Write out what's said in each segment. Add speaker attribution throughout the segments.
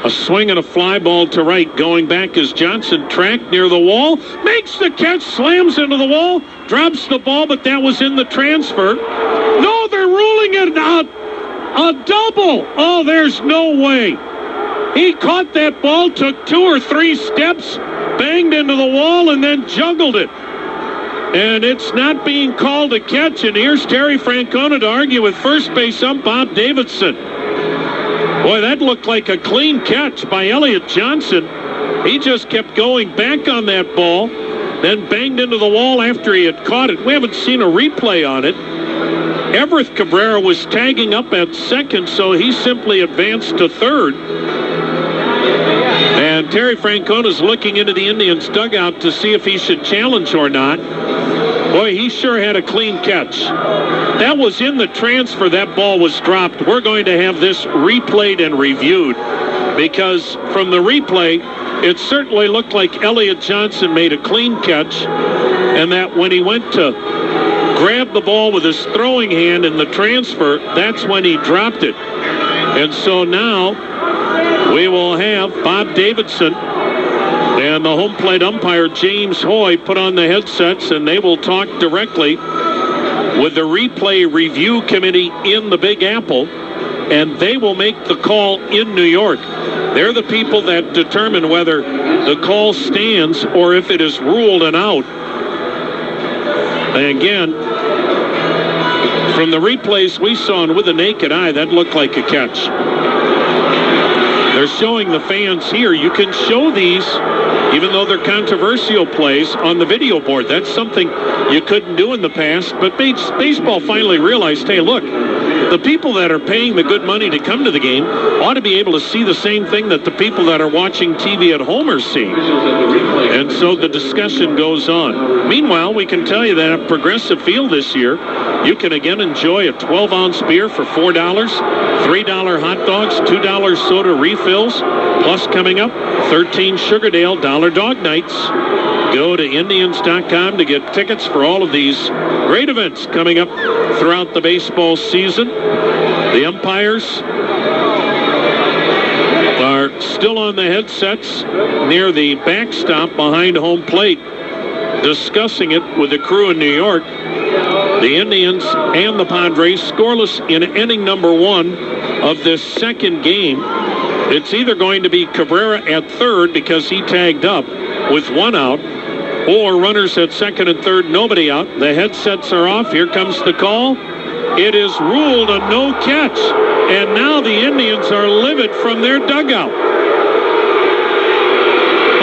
Speaker 1: A swing and a fly ball to right. Going back is Johnson, tracked near the wall. Makes the catch, slams into the wall, drops the ball, but that was in the transfer. No, they're ruling it out. A double. Oh, there's no way. He caught that ball, took 2 or 3 steps, banged into the wall, and then juggled it. And it's not being called a catch. And here's Terry Francona to argue with first base ump Bob Davidson. Boy, that looked like a clean catch by Elliott Johnson. He just kept going back on that ball, then banged into the wall after he had caught it. We haven't seen a replay on it. Everett Cabrera was tagging up at second, so he simply advanced to third. And Terry Francona's looking into the Indians' dugout to see if he should challenge or not. Boy, he sure had a clean catch. That was in the transfer. That ball was dropped. We're going to have this replayed and reviewed because from the replay, it certainly looked like Elliott Johnson made a clean catch, and that when he went to grab the ball with his throwing hand in the transfer, that's when he dropped it. And so now we will have Bob Davidson and the home plate umpire, James Hoy, put on the headsets, and they will talk directly with the replay review committee in the Big Apple, and they will make the call in New York. They're the people that determine whether the call stands or if it is ruled an out. And again, from the replays we saw and with the naked eye, that looked like a catch. They're showing the fans here. You can show these, even though they're controversial plays, on the video board. That's something you couldn't do in the past. But baseball finally realized, hey, look, the people that are paying the good money to come to the game ought to be able to see the same thing that the people that are watching TV at home are seeing. And so the discussion goes on. Meanwhile, we can tell you that at Progressive Field this year, you can again enjoy a 12-ounce beer for $4, $3 hot dogs, $2 soda refills, plus coming up, 13 Sugardale Dollar Dog Nights. Go to Indians.com to get tickets for all of these great events coming up throughout the baseball season. The umpires are still on the headsets near the backstop behind home plate, discussing it with the crew in New York. The Indians and the Padres scoreless in inning number 1 of this second game. It's either going to be Cabrera at third because he tagged up with 1 out, or runners at second and third, nobody out. The headsets are off. Here comes the call. It is ruled a no catch. And now the Indians are livid from their dugout.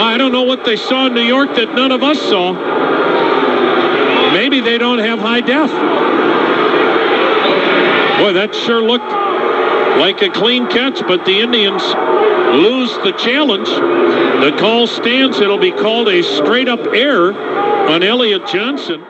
Speaker 1: I don't know what they saw in New York that none of us saw. Maybe they don't have high def. Boy, that sure looked like a clean catch, but the Indians lose the challenge. The call stands. It'll be called a straight-up error on Elliott Johnson.